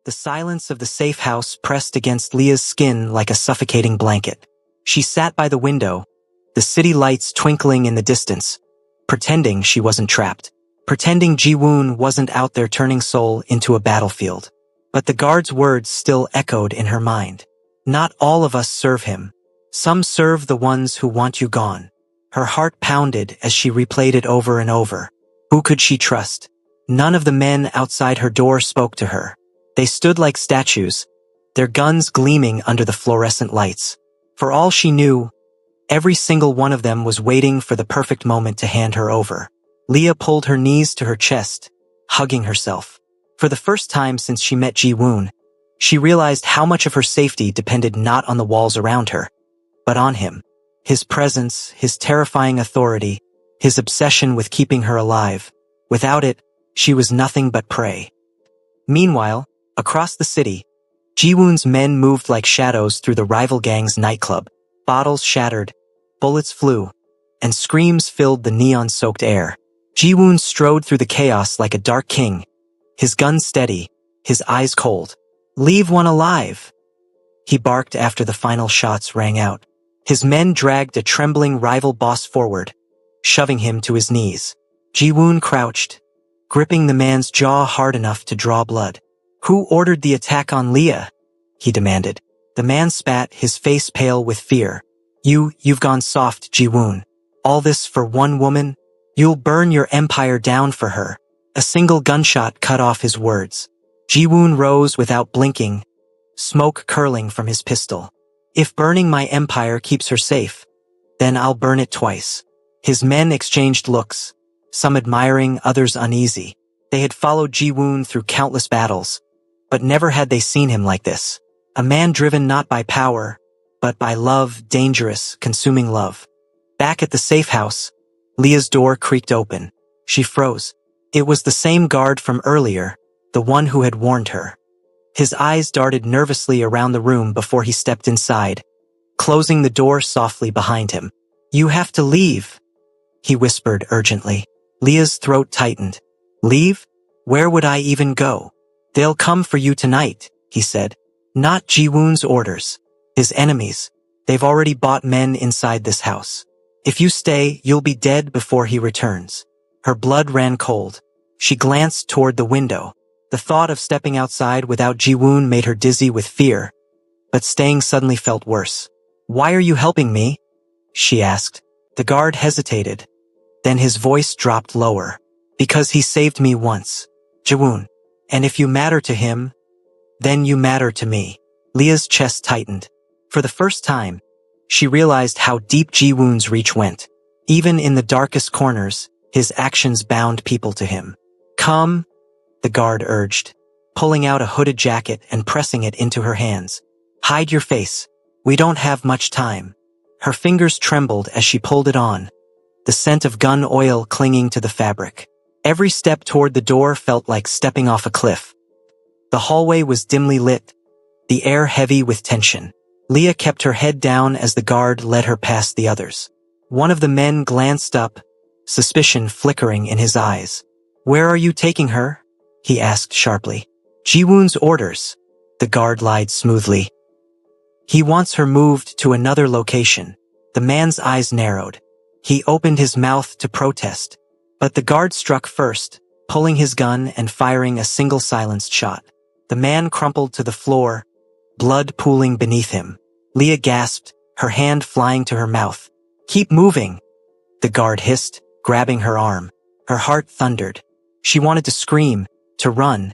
The silence of the safe house pressed against Leah's skin like a suffocating blanket. She sat by the window, the city lights twinkling in the distance, pretending she wasn't trapped, pretending Ji-woon wasn't out there turning Seoul into a battlefield. But the guard's words still echoed in her mind. Not all of us serve him. Some serve the ones who want you gone. Her heart pounded as she replayed it over and over. Who could she trust? None of the men outside her door spoke to her. They stood like statues, their guns gleaming under the fluorescent lights. For all she knew, every single one of them was waiting for the perfect moment to hand her over. Leah pulled her knees to her chest, hugging herself. For the first time since she met Ji-woon, she realized how much of her safety depended not on the walls around her, but on him. His presence, his terrifying authority, his obsession with keeping her alive. Without it, she was nothing but prey. Meanwhile, across the city, Ji-woon's men moved like shadows through the rival gang's nightclub. Bottles shattered, bullets flew, and screams filled the neon-soaked air. Ji-woon strode through the chaos like a dark king, his gun steady, his eyes cold. "Leave one alive!" he barked after the final shots rang out. His men dragged a trembling rival boss forward, shoving him to his knees. Ji-woon crouched, gripping the man's jaw hard enough to draw blood. "Who ordered the attack on Leah?" he demanded. The man spat, his face pale with fear. You've gone soft, Ji-woon. All this for one woman? You'll burn your empire down for her." A single gunshot cut off his words. Ji-woon rose without blinking, smoke curling from his pistol. "If burning my empire keeps her safe, then I'll burn it twice." His men exchanged looks, some admiring, others uneasy. They had followed Ji-woon through countless battles, but never had they seen him like this. A man driven not by power, but by love, dangerous, consuming love. Back at the safe house, Leah's door creaked open. She froze. It was the same guard from earlier, the one who had warned her. His eyes darted nervously around the room before he stepped inside, closing the door softly behind him. "You have to leave," he whispered urgently. Leah's throat tightened. "Leave? Where would I even go?" "They'll come for you tonight," he said. "Not Ji-woon's orders. His enemies. They've already bought men inside this house. If you stay, you'll be dead before he returns." Her blood ran cold. She glanced toward the window. The thought of stepping outside without Ji-woon made her dizzy with fear, but staying suddenly felt worse. "Why are you helping me?" she asked. The guard hesitated. Then his voice dropped lower. "Because he saved me once, Ji-woon. And if you matter to him, then you matter to me." Leah's chest tightened. For the first time, she realized how deep Ji-woon's reach went. Even in the darkest corners, his actions bound people to him. "Come," the guard urged, pulling out a hooded jacket and pressing it into her hands. "Hide your face. We don't have much time." Her fingers trembled as she pulled it on, the scent of gun oil clinging to the fabric. Every step toward the door felt like stepping off a cliff. The hallway was dimly lit, the air heavy with tension. Leah kept her head down as the guard led her past the others. One of the men glanced up, suspicion flickering in his eyes. "Where are you taking her?" he asked sharply. "Ji-woon's orders," the guard lied smoothly. "He wants her moved to another location." The man's eyes narrowed. He opened his mouth to protest, but the guard struck first, pulling his gun and firing a single silenced shot. The man crumpled to the floor, blood pooling beneath him. Leah gasped, her hand flying to her mouth. "Keep moving," the guard hissed, grabbing her arm. Her heart thundered. She wanted to scream, to run,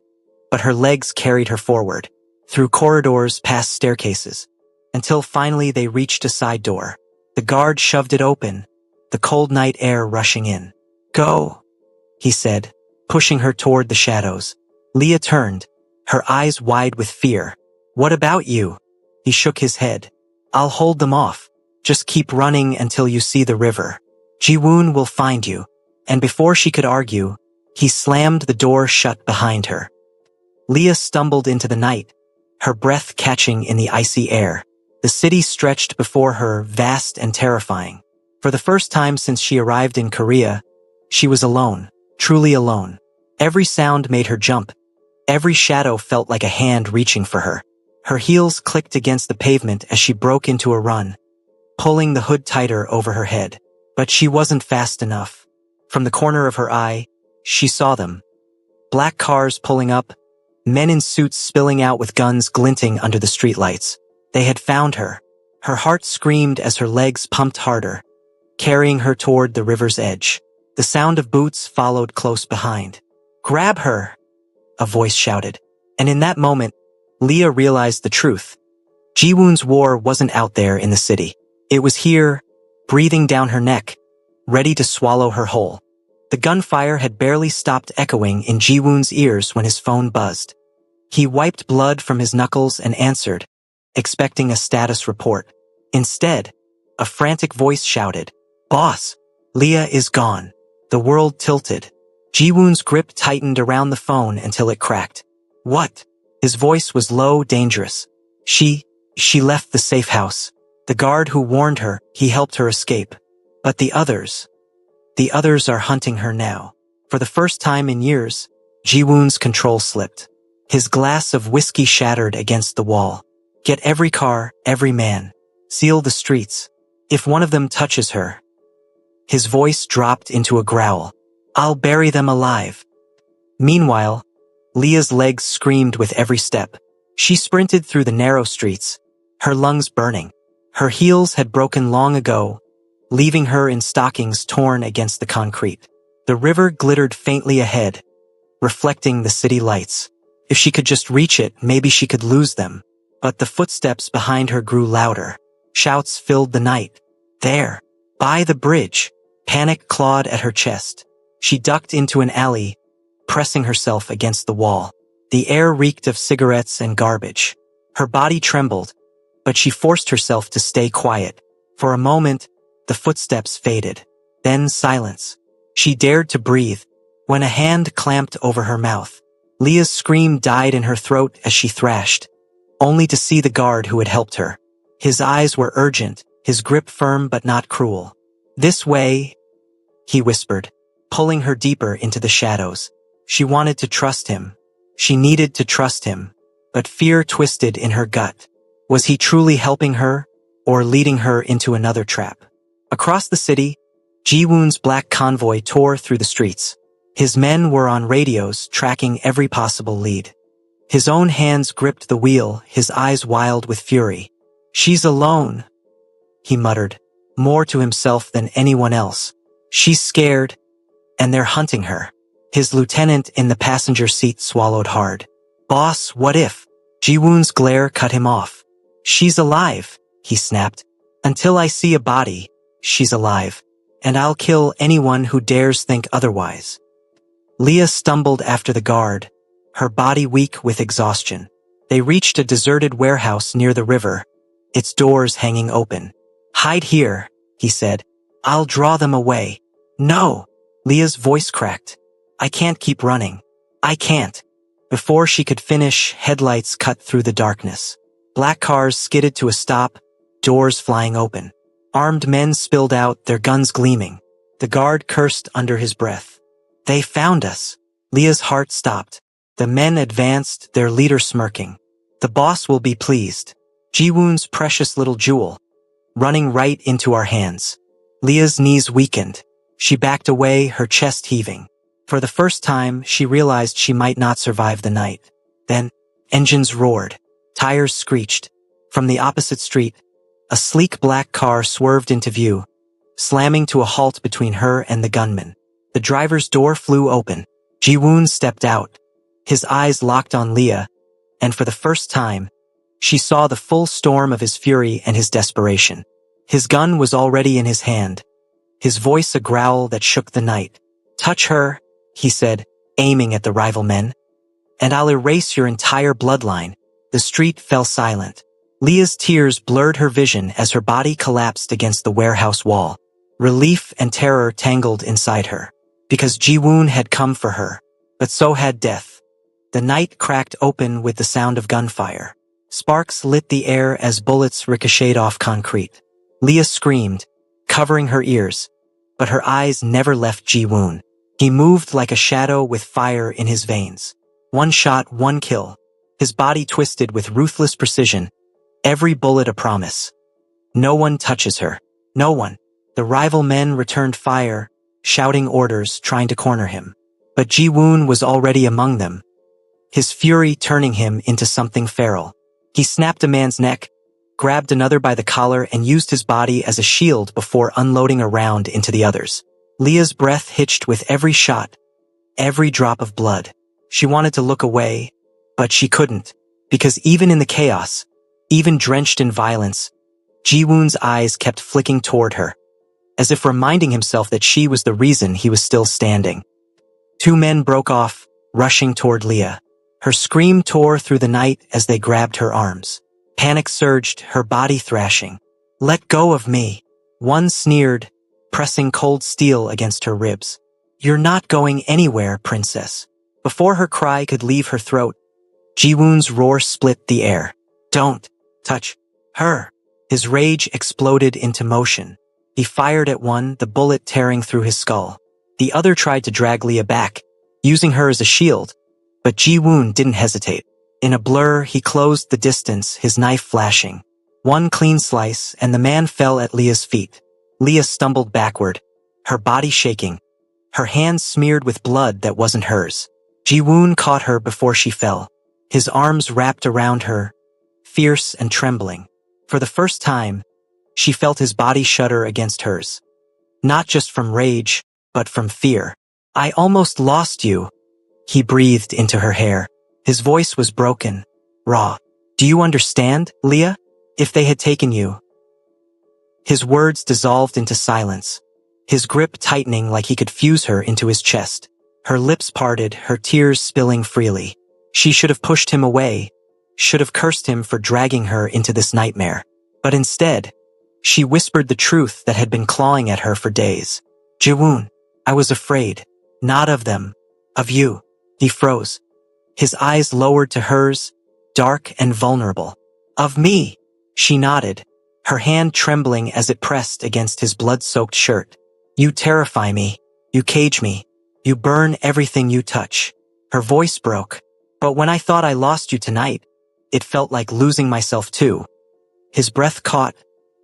but her legs carried her forward, through corridors past staircases, until finally they reached a side door. The guard shoved it open, the cold night air rushing in. "Go," he said, pushing her toward the shadows. Leah turned, her eyes wide with fear. "What about you?" He shook his head. "I'll hold them off. Just keep running until you see the river. Ji-woon will find you." And before she could argue, he slammed the door shut behind her. Leah stumbled into the night, her breath catching in the icy air. The city stretched before her, vast and terrifying. For the first time since she arrived in Korea, she was alone, truly alone. Every sound made her jump. Every shadow felt like a hand reaching for her. Her heels clicked against the pavement as she broke into a run, pulling the hood tighter over her head. But she wasn't fast enough. From the corner of her eye, she saw them. Black cars pulling up, men in suits spilling out with guns glinting under the streetlights. They had found her. Her heart screamed as her legs pumped harder, carrying her toward the river's edge. The sound of boots followed close behind. "Grab her!" a voice shouted. And in that moment, Leah realized the truth. Jiwoon's war wasn't out there in the city. It was here, breathing down her neck, ready to swallow her whole. The gunfire had barely stopped echoing in Jiwoon's ears when his phone buzzed. He wiped blood from his knuckles and answered, expecting a status report. Instead, a frantic voice shouted, "Boss, Leah is gone." The world tilted. Jiwoon's grip tightened around the phone until it cracked. "What?" His voice was low, dangerous. She left the safe house. The guard who warned her, he helped her escape. But the others are hunting her now. For the first time in years, Jiwoon's control slipped. His glass of whiskey shattered against the wall. "Get every car, every man. Seal the streets. If one of them touches her." His voice dropped into a growl. "I'll bury them alive." Meanwhile, Leah's legs screamed with every step. She sprinted through the narrow streets, her lungs burning. Her heels had broken long ago, leaving her in stockings torn against the concrete. The river glittered faintly ahead, reflecting the city lights. If she could just reach it, maybe she could lose them. But the footsteps behind her grew louder. Shouts filled the night. "There! By the bridge!" Panic clawed at her chest. She ducked into an alley, pressing herself against the wall. The air reeked of cigarettes and garbage. Her body trembled, but she forced herself to stay quiet. For a moment, the footsteps faded. Then silence. She dared to breathe, when a hand clamped over her mouth. Leah's scream died in her throat as she thrashed, only to see the guard who had helped her. His eyes were urgent, his grip firm but not cruel. "This way," he whispered, pulling her deeper into the shadows. She wanted to trust him. She needed to trust him, but fear twisted in her gut. Was he truly helping her, or leading her into another trap? Across the city, Jiwoon's black convoy tore through the streets. His men were on radios, tracking every possible lead. His own hands gripped the wheel, his eyes wild with fury. "She's alone," he muttered, more to himself than anyone else. "She's scared, and they're hunting her." His lieutenant in the passenger seat swallowed hard. "Boss, what if?" Jiwoon's glare cut him off. "She's alive," he snapped. "Until I see a body, she's alive. And I'll kill anyone who dares think otherwise." Leah stumbled after the guard, her body weak with exhaustion. They reached a deserted warehouse near the river, its doors hanging open. "Hide here," he said. "I'll draw them away." "No!" Leah's voice cracked. "I can't keep running. I can't." Before she could finish, headlights cut through the darkness. Black cars skidded to a stop, doors flying open. Armed men spilled out, their guns gleaming. The guard cursed under his breath. "They found us." Leah's heart stopped. The men advanced, their leader smirking. "The boss will be pleased. Jiwoon's precious little jewel. Running right into our hands." Leah's knees weakened. She backed away, her chest heaving. For the first time, she realized she might not survive the night. Then, engines roared. Tires screeched. From the opposite street, a sleek black car swerved into view, slamming to a halt between her and the gunman. The driver's door flew open. Jiwoon stepped out. His eyes locked on Leah, and for the first time, she saw the full storm of his fury and his desperation. His gun was already in his hand, his voice a growl that shook the night. "Touch her," he said, aiming at the rival men, "and I'll erase your entire bloodline." The street fell silent. Leah's tears blurred her vision as her body collapsed against the warehouse wall. Relief and terror tangled inside her, because Jiwoon had come for her, but so had death. The night cracked open with the sound of gunfire. Sparks lit the air as bullets ricocheted off concrete. Leah screamed, covering her ears, but her eyes never left Jiwoon. He moved like a shadow with fire in his veins. One shot, one kill. His body twisted with ruthless precision. Every bullet a promise. No one touches her. No one. The rival men returned fire, shouting orders, trying to corner him. But Ji-woon was already among them, his fury turning him into something feral. He snapped a man's neck, grabbed another by the collar, and used his body as a shield before unloading a round into the others. Leah's breath hitched with every shot, every drop of blood. She wanted to look away, but she couldn't, because even in the chaos, even drenched in violence, Ji-woon's eyes kept flicking toward her, as if reminding himself that she was the reason he was still standing. Two men broke off, rushing toward Leah. Her scream tore through the night as they grabbed her arms. Panic surged, her body thrashing. "Let go of me." One sneered, pressing cold steel against her ribs. "You're not going anywhere, princess." Before her cry could leave her throat, Ji-woon's roar split the air. "Don't touch her." His rage exploded into motion. He fired at one, the bullet tearing through his skull. The other tried to drag Leah back, using her as a shield, but Ji-woon didn't hesitate. In a blur, he closed the distance, his knife flashing. One clean slice, and the man fell at Leah's feet. Leah stumbled backward, her body shaking, her hands smeared with blood that wasn't hers. Ji-woon caught her before she fell, his arms wrapped around her, fierce and trembling. For the first time, she felt his body shudder against hers. Not just from rage, but from fear. "I almost lost you," he breathed into her hair. His voice was broken, raw. "Do you understand, Leah? If they had taken you..." His words dissolved into silence, his grip tightening like he could fuse her into his chest. Her lips parted, her tears spilling freely. She should have pushed him away, should have cursed him for dragging her into this nightmare. But instead, she whispered the truth that had been clawing at her for days. "Ji-woon, I was afraid. Not of them. Of you." He froze, his eyes lowered to hers, dark and vulnerable. "Of me," she nodded, her hand trembling as it pressed against his blood-soaked shirt. "You terrify me. You cage me. You burn everything you touch." Her voice broke. "But when I thought I lost you tonight, it felt like losing myself too." His breath caught,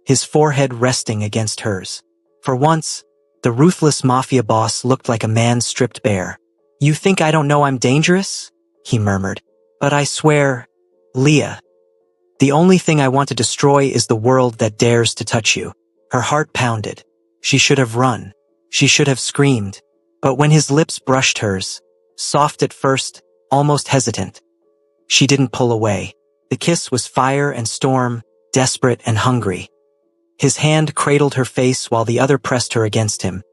his forehead resting against hers. For once, the ruthless Mafia boss looked like a man stripped bare. "You think I don't know I'm dangerous?" he murmured. "But I swear, Leah, the only thing I want to destroy is the world that dares to touch you." Her heart pounded. She should have run. She should have screamed. But when his lips brushed hers, soft at first, almost hesitant, she didn't pull away. The kiss was fire and storm, desperate and hungry. His hand cradled her face while the other pressed her against him,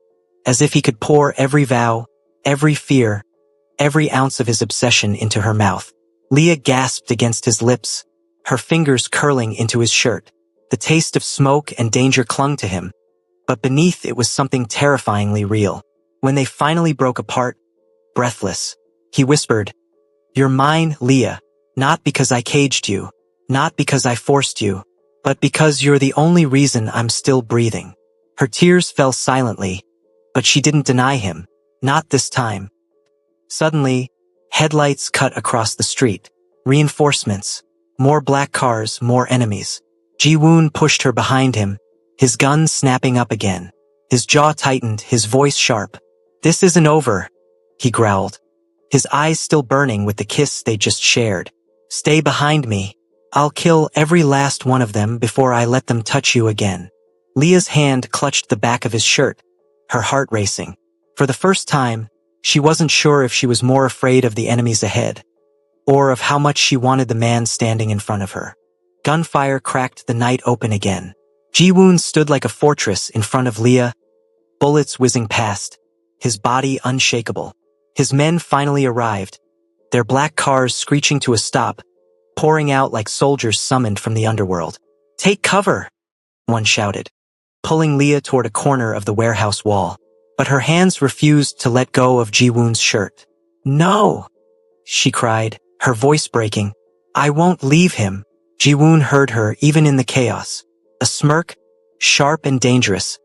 as if he could pour every vow, every fear, every ounce of his obsession into her mouth. Leah gasped against his lips, her fingers curling into his shirt. The taste of smoke and danger clung to him, but beneath it was something terrifyingly real. When they finally broke apart, breathless, he whispered, "You're mine, Leah, not because I caged you, not because I forced you, but because you're the only reason I'm still breathing." Her tears fell silently, but she didn't deny him, not this time. Suddenly, headlights cut across the street. Reinforcements. More black cars, more enemies. Ji-woon pushed her behind him, his gun snapping up again. His jaw tightened, his voice sharp. "This isn't over," he growled, his eyes still burning with the kiss they just shared. "Stay behind me. I'll kill every last one of them before I let them touch you again." Leah's hand clutched the back of his shirt, her heart racing. For the first time, she wasn't sure if she was more afraid of the enemies ahead, or of how much she wanted the man standing in front of her. Gunfire cracked the night open again. Ji-woon stood like a fortress in front of Leah, bullets whizzing past, his body unshakable. His men finally arrived, their black cars screeching to a stop, pouring out like soldiers summoned from the underworld. "Take cover," one shouted, pulling Leah toward a corner of the warehouse wall. But her hands refused to let go of Ji-woon's shirt. "No," she cried, her voice breaking. "I won't leave him." Ji-woon heard her even in the chaos. A smirk, sharp and dangerous,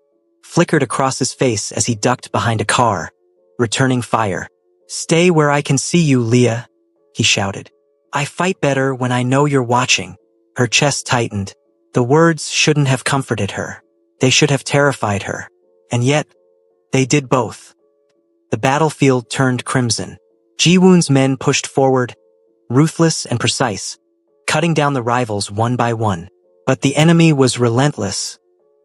flickered across his face as he ducked behind a car, returning fire. "Stay where I can see you, Leah. he shouted. I fight better when I know you're watching. Her chest tightened. The words shouldn't have comforted her. They should have terrified her. And yet, they did both. The battlefield turned crimson. Ji-woon's men pushed forward, ruthless and precise, cutting down the rivals one by one. But the enemy was relentless,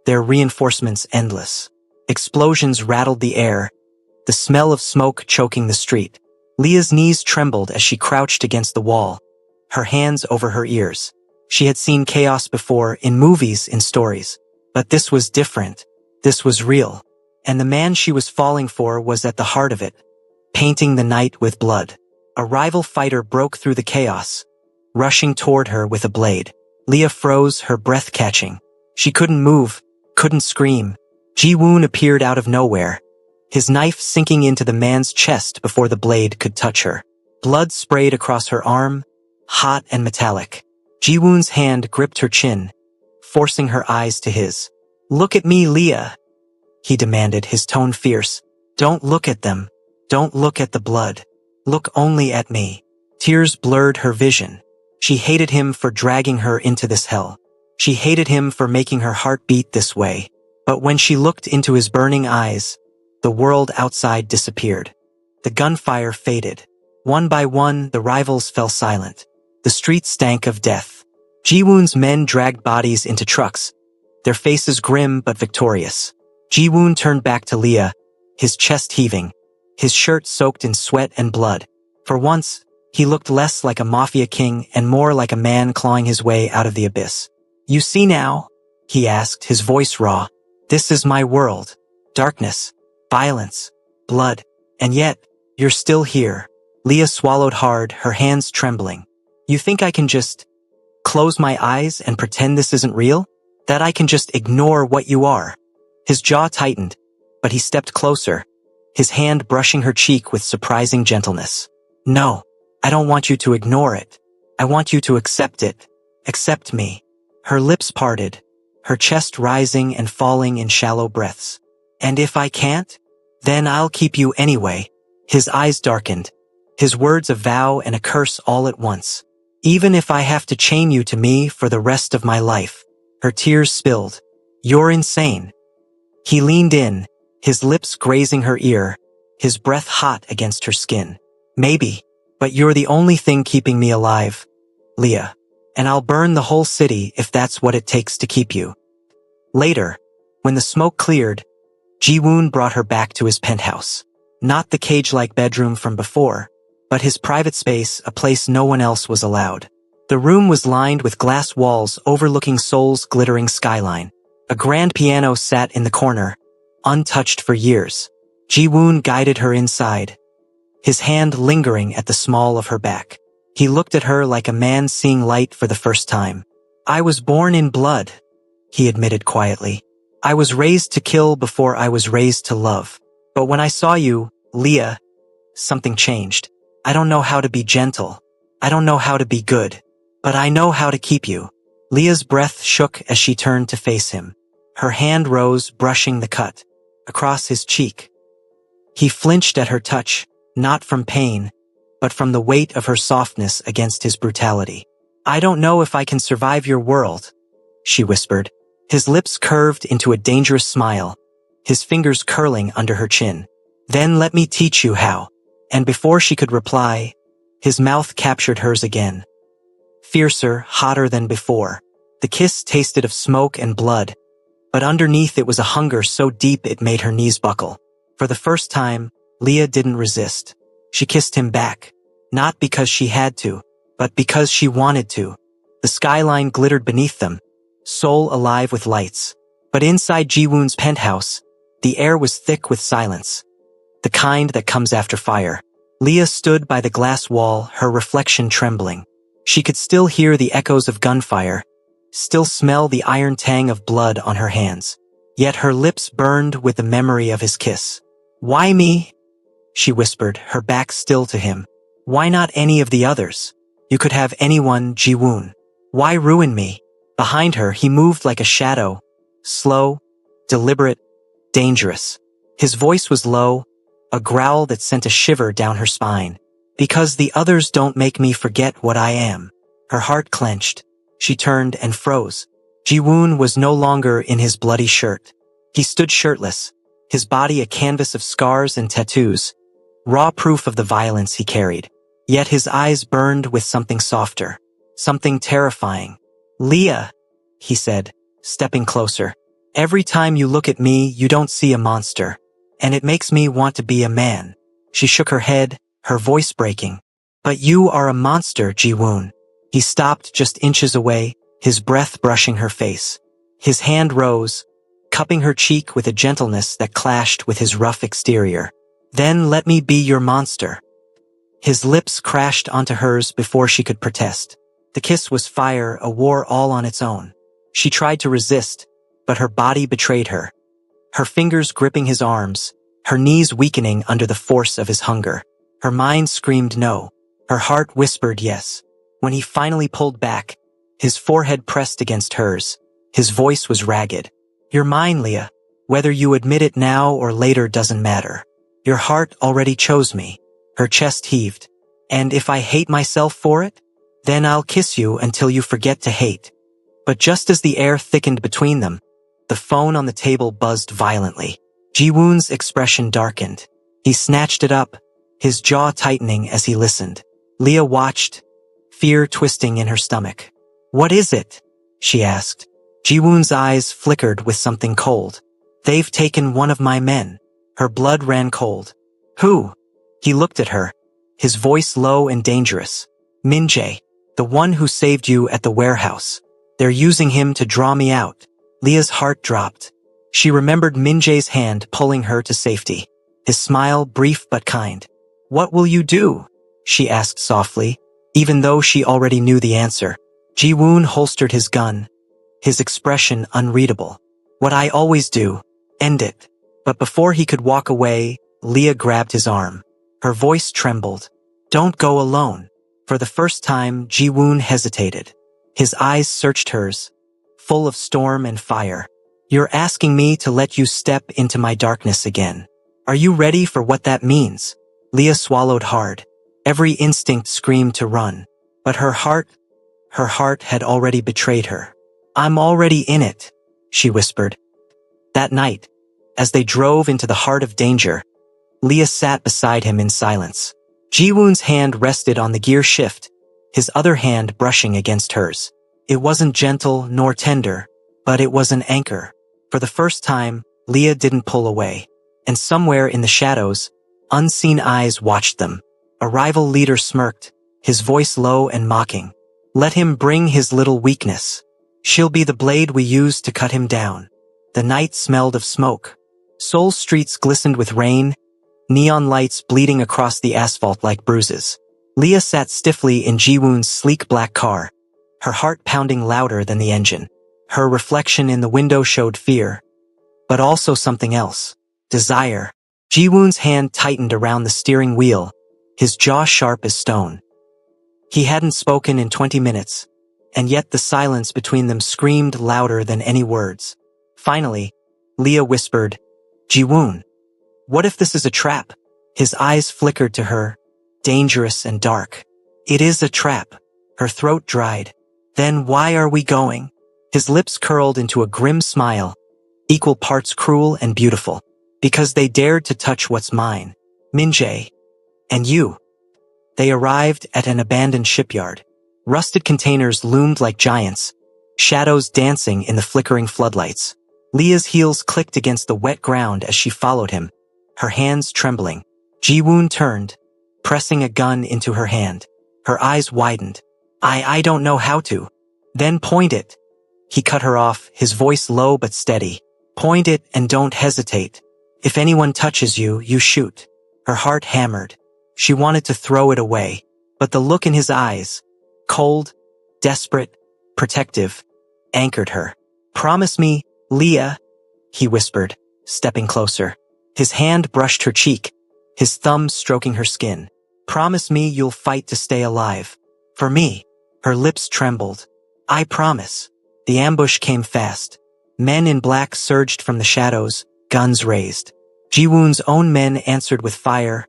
their reinforcements endless. Explosions rattled the air, the smell of smoke choking the street. Leah's knees trembled as she crouched against the wall, her hands over her ears. She had seen chaos before, in movies, in stories. But this was different. This was real. And the man she was falling for was at the heart of it, painting the night with blood. A rival fighter broke through the chaos, rushing toward her with a blade. Leah froze, her breath catching. She couldn't move, couldn't scream. Ji-woon appeared out of nowhere, his knife sinking into the man's chest before the blade could touch her. Blood sprayed across her arm, hot and metallic. Ji-woon's hand gripped her chin, forcing her eyes to his. Look at me, Leah, he demanded, his tone fierce. Don't look at them. Don't look at the blood. Look only at me. Tears blurred her vision. She hated him for dragging her into this hell. She hated him for making her heart beat this way. But when she looked into his burning eyes, the world outside disappeared. The gunfire faded. One by one, the rivals fell silent. The streets stank of death. Ji-woon's men dragged bodies into trucks, their faces grim but victorious. Ji-woon turned back to Leah, his chest heaving, his shirt soaked in sweat and blood. For once, he looked less like a mafia king and more like a man clawing his way out of the abyss. You see now? He asked, his voice raw. This is my world. Darkness, violence, blood. And yet, you're still here. Leah swallowed hard, her hands trembling. You think I can just close my eyes and pretend this isn't real? That I can just ignore what you are? His jaw tightened, but he stepped closer, his hand brushing her cheek with surprising gentleness. No, I don't want you to ignore it. I want you to accept it. Accept me. Her lips parted, her chest rising and falling in shallow breaths. And if I can't, then I'll keep you anyway. His eyes darkened, his words a vow and a curse all at once. Even if I have to chain you to me for the rest of my life. Her tears spilled. You're insane. He leaned in, his lips grazing her ear, his breath hot against her skin. Maybe, but you're the only thing keeping me alive, Leah. And I'll burn the whole city if that's what it takes to keep you. Later, when the smoke cleared, Ji-woon brought her back to his penthouse. Not the cage-like bedroom from before, but his private space, a place no one else was allowed. The room was lined with glass walls overlooking Seoul's glittering skyline. A grand piano sat in the corner, untouched for years. Ji-woon guided her inside, his hand lingering at the small of her back. He looked at her like a man seeing light for the first time. I was born in blood, he admitted quietly. I was raised to kill before I was raised to love. But when I saw you, Leah, something changed. I don't know how to be gentle. I don't know how to be good. But I know how to keep you. Leah's breath shook as she turned to face him. Her hand rose, brushing the cut across his cheek. He flinched at her touch, not from pain, but from the weight of her softness against his brutality. I don't know if I can survive your world, she whispered. His lips curved into a dangerous smile, his fingers curling under her chin. Then let me teach you how. And before she could reply, his mouth captured hers again. Fiercer, hotter than before. The kiss tasted of smoke and blood, but underneath it was a hunger so deep it made her knees buckle. For the first time, Leah didn't resist. She kissed him back, not because she had to, but because she wanted to. The skyline glittered beneath them, Seoul alive with lights. But inside Ji-woon's penthouse, the air was thick with silence, the kind that comes after fire. Leah stood by the glass wall, her reflection trembling. She could still hear the echoes of gunfire, still smell the iron tang of blood on her hands. Yet her lips burned with the memory of his kiss. Why me? She whispered, her back still to him. Why not any of the others? You could have anyone, Ji-woon. Why ruin me? Behind her, he moved like a shadow, slow, deliberate, dangerous. His voice was low, a growl that sent a shiver down her spine. Because the others don't make me forget what I am. Her heart clenched. She turned and froze. Ji-woon was no longer in his bloody shirt. He stood shirtless, his body a canvas of scars and tattoos, raw proof of the violence he carried. Yet his eyes burned with something softer, something terrifying. "Leah," he said, stepping closer. "Every time you look at me, you don't see a monster. And it makes me want to be a man." She shook her head, her voice breaking. "But you are a monster, Ji-woon." He stopped just inches away, his breath brushing her face. His hand rose, cupping her cheek with a gentleness that clashed with his rough exterior. "Then let me be your monster." His lips crashed onto hers before she could protest. The kiss was fire, a war all on its own. She tried to resist, but her body betrayed her. Her fingers gripping his arms, her knees weakening under the force of his hunger. Her mind screamed no. Her heart whispered yes. When he finally pulled back, his forehead pressed against hers. His voice was ragged. "You're mine, Leah. Whether you admit it now or later doesn't matter. Your heart already chose me." Her chest heaved. "And if I hate myself for it? Then I'll kiss you until you forget to hate." But just as the air thickened between them, the phone on the table buzzed violently. Ji-woon's expression darkened. He snatched it up, his jaw tightening as he listened. Leah watched, fear twisting in her stomach. "What is it?" she asked. Ji-woon's eyes flickered with something cold. "They've taken one of my men." Her blood ran cold. "Who?" He looked at her, his voice low and dangerous. "Min-jae, the one who saved you at the warehouse. They're using him to draw me out." Leah's heart dropped. She remembered Min-jae's hand pulling her to safety. His smile brief but kind. "What will you do?" she asked softly, even though she already knew the answer. Ji-woon holstered his gun, his expression unreadable. "What I always do, end it." But before he could walk away, Leah grabbed his arm. Her voice trembled. "Don't go alone." For the first time, Ji-woon hesitated. His eyes searched hers, full of storm and fire. "You're asking me to let you step into my darkness again. Are you ready for what that means?" Leah swallowed hard. Every instinct screamed to run. But her heart had already betrayed her. "I'm already in it," she whispered. That night, as they drove into the heart of danger, Leah sat beside him in silence. Ji-woon's hand rested on the gear shift, his other hand brushing against hers. It wasn't gentle nor tender, but it was an anchor. For the first time, Leah didn't pull away. And somewhere in the shadows, unseen eyes watched them. A rival leader smirked, his voice low and mocking. "Let him bring his little weakness. She'll be the blade we use to cut him down." The night smelled of smoke. Seoul streets glistened with rain, neon lights bleeding across the asphalt like bruises. Leah sat stiffly in Ji-woon's sleek black car, her heart pounding louder than the engine. Her reflection in the window showed fear, but also something else. Desire. Ji-woon's hand tightened around the steering wheel, his jaw sharp as stone. He hadn't spoken in 20 minutes, and yet the silence between them screamed louder than any words. Finally, Leah whispered, "Ji-woon, what if this is a trap?" His eyes flickered to her, dangerous and dark. "It is a trap." Her throat dried. "Then why are we going?" His lips curled into a grim smile, equal parts cruel and beautiful. "Because they dared to touch what's mine. Min-jae. And you." They arrived at an abandoned shipyard. Rusted containers loomed like giants, shadows dancing in the flickering floodlights. Leah's heels clicked against the wet ground as she followed him, her hands trembling. Ji-woon turned, pressing a gun into her hand. Her eyes widened. I don't know how to." "Then point it." He cut her off, his voice low but steady. "Point it and don't hesitate. If anyone touches you, you shoot." Her heart hammered. She wanted to throw it away, but the look in his eyes, cold, desperate, protective, anchored her. "Promise me, Leah," he whispered, stepping closer. His hand brushed her cheek, his thumb stroking her skin. "Promise me you'll fight to stay alive. For me." Her lips trembled. "I promise." The ambush came fast. Men in black surged from the shadows, guns raised. Ji-woon's own men answered with fire,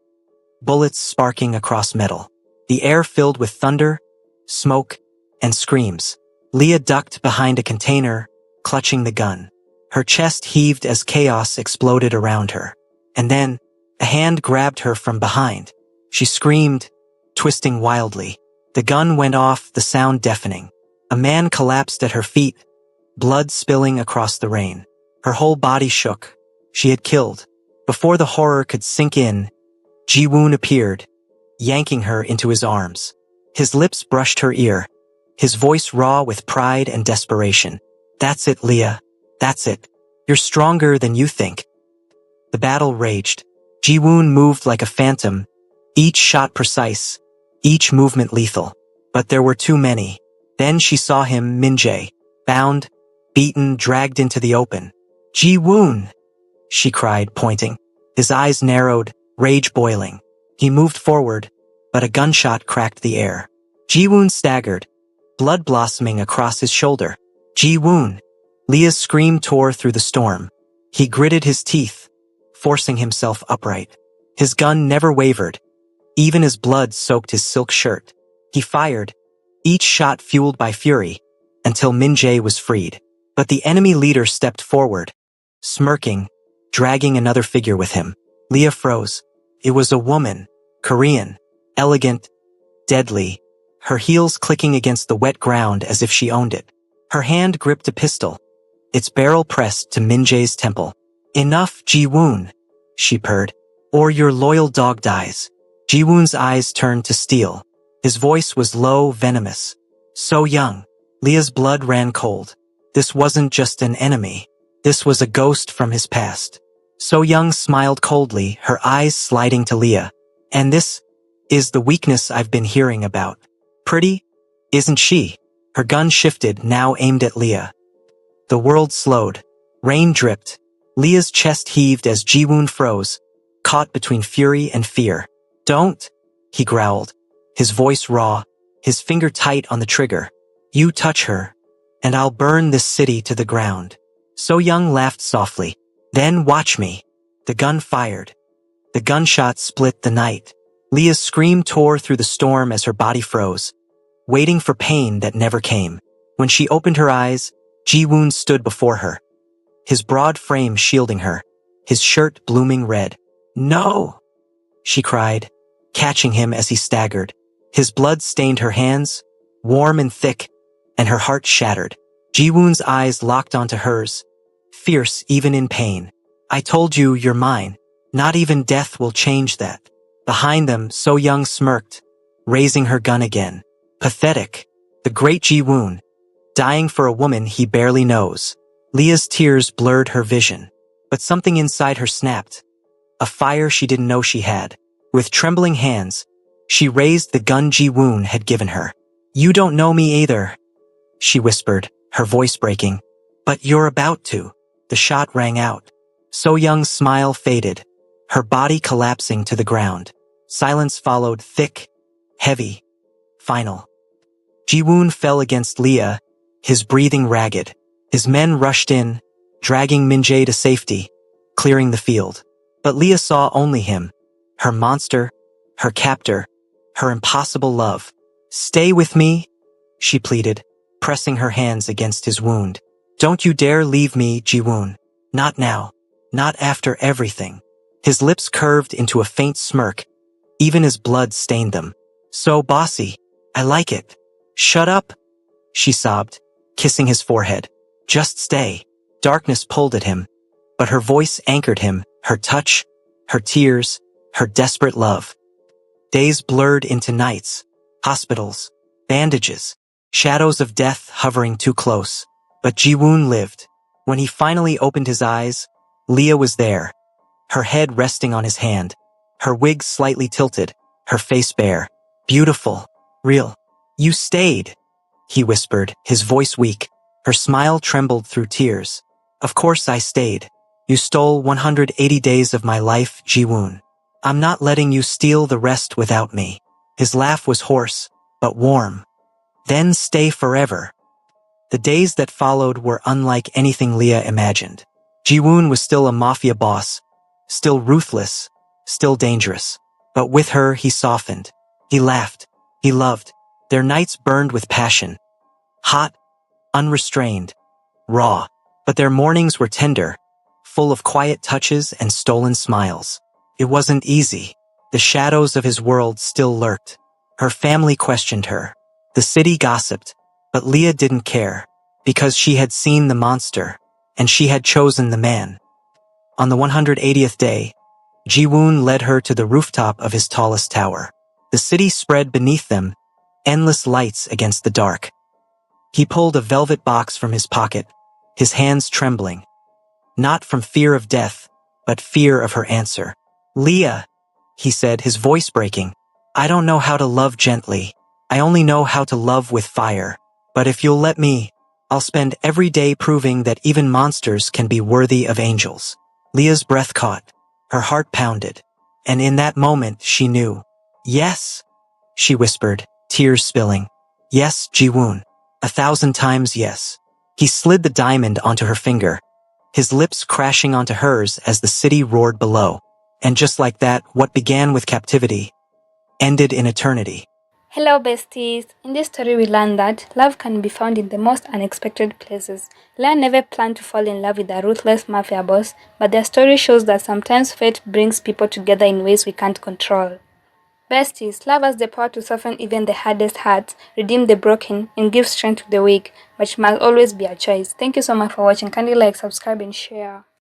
bullets sparking across metal. The air filled with thunder, smoke, and screams. Leah ducked behind a container, clutching the gun. Her chest heaved as chaos exploded around her. And then, a hand grabbed her from behind. She screamed, twisting wildly. The gun went off, the sound deafening. A man collapsed at her feet, blood spilling across the rain. Her whole body shook. She had killed. Before the horror could sink in, Ji-woon appeared, yanking her into his arms. His lips brushed her ear, his voice raw with pride and desperation. "That's it, Leah. That's it. You're stronger than you think." The battle raged. Ji-woon moved like a phantom, each shot precise, each movement lethal. But there were too many. Then she saw him, Min-jae, bound, beaten, dragged into the open. "Ji-woon!" she cried, pointing. His eyes narrowed, rage boiling. He moved forward, but a gunshot cracked the air. Ji-woon staggered, blood blossoming across his shoulder. "Ji-woon!" Leah's scream tore through the storm. He gritted his teeth, forcing himself upright. His gun never wavered, even as blood soaked his silk shirt. He fired, each shot fueled by fury, until Min-jae was freed. But the enemy leader stepped forward, smirking, dragging another figure with him. Leah froze. It was a woman, Korean, elegant, deadly, her heels clicking against the wet ground as if she owned it. Her hand gripped a pistol, its barrel pressed to Min-jae's temple. "Enough, Ji-woon," she purred, "or your loyal dog dies." Ji-woon's eyes turned to steel. His voice was low, venomous. So young. Leah's blood ran cold. This wasn't just an enemy. This was a ghost from his past. So Young smiled coldly, her eyes sliding to Leah. "And this is the weakness I've been hearing about. Pretty, isn't she?" Her gun shifted, now aimed at Leah. The world slowed. Rain dripped. Leah's chest heaved as Ji-woon froze, caught between fury and fear. "Don't," he growled, his voice raw, his finger tight on the trigger. "You touch her, and I'll burn this city to the ground." So Young laughed softly. "Then watch me." The gun fired. The gunshot split the night. Leah's scream tore through the storm as her body froze, waiting for pain that never came. When she opened her eyes, Ji-woon stood before her, his broad frame shielding her, his shirt blooming red. "No!" she cried, catching him as he staggered. His blood stained her hands, warm and thick, and her heart shattered. Ji-woon's eyes locked onto hers, fierce even in pain. "I told you you're mine. Not even death will change that." Behind them, So Young smirked, raising her gun again. Pathetic. The great Ji-woon, dying for a woman he barely knows. Leah's tears blurred her vision, but something inside her snapped. A fire she didn't know she had. With trembling hands, she raised the gun Ji-woon had given her. "You don't know me either," she whispered, her voice breaking. "But you're about to." The shot rang out. So Young's smile faded, her body collapsing to the ground. Silence followed, thick, heavy, final. Ji-woon fell against Leah, his breathing ragged. His men rushed in, dragging Min-jae to safety, clearing the field. But Leah saw only him, her monster, her captor, her impossible love. "Stay with me," she pleaded, pressing her hands against his wound. "Don't you dare leave me, Ji-woon. Not now. Not after everything." His lips curved into a faint smirk, even as blood stained them. "So bossy. I like it." "Shut up," she sobbed, kissing his forehead. "Just stay." Darkness pulled at him, but her voice anchored him, her touch, her tears, her desperate love. Days blurred into nights, hospitals, bandages, shadows of death hovering too close. But Ji-woon lived. When he finally opened his eyes, Leah was there, her head resting on his hand, her wig slightly tilted, her face bare. "Beautiful. Real. You stayed," he whispered, his voice weak. Her smile trembled through tears. "Of course I stayed. You stole 180 days of my life, Ji-woon. I'm not letting you steal the rest without me." His laugh was hoarse, but warm. "Then stay forever." The days that followed were unlike anything Leah imagined. Ji-woon was still a mafia boss, still ruthless, still dangerous. But with her, he softened. He laughed. He loved. Their nights burned with passion. Hot, unrestrained, raw. But their mornings were tender, full of quiet touches and stolen smiles. It wasn't easy. The shadows of his world still lurked. Her family questioned her. The city gossiped. But Leah didn't care, because she had seen the monster, and she had chosen the man. On the 180th day, Ji-woon led her to the rooftop of his tallest tower. The city spread beneath them, endless lights against the dark. He pulled a velvet box from his pocket, his hands trembling. Not from fear of death, but fear of her answer. "Leah," he said, his voice breaking. "I don't know how to love gently. I only know how to love with fire. But if you'll let me, I'll spend every day proving that even monsters can be worthy of angels." Leah's breath caught. Her heart pounded. And in that moment, she knew. "Yes," she whispered, tears spilling. "Yes, Ji-woon. 1,000 times yes." He slid the diamond onto her finger, his lips crashing onto hers as the city roared below. And just like that, what began with captivity ended in eternity. Hello besties! In this story we learned that love can be found in the most unexpected places. Leah never planned to fall in love with a ruthless mafia boss, but their story shows that sometimes fate brings people together in ways we can't control. Besties, love has the power to soften even the hardest hearts, redeem the broken, and give strength to the weak, but it must always be a choice. Thank you so much for watching. Kindly like, subscribe, and share.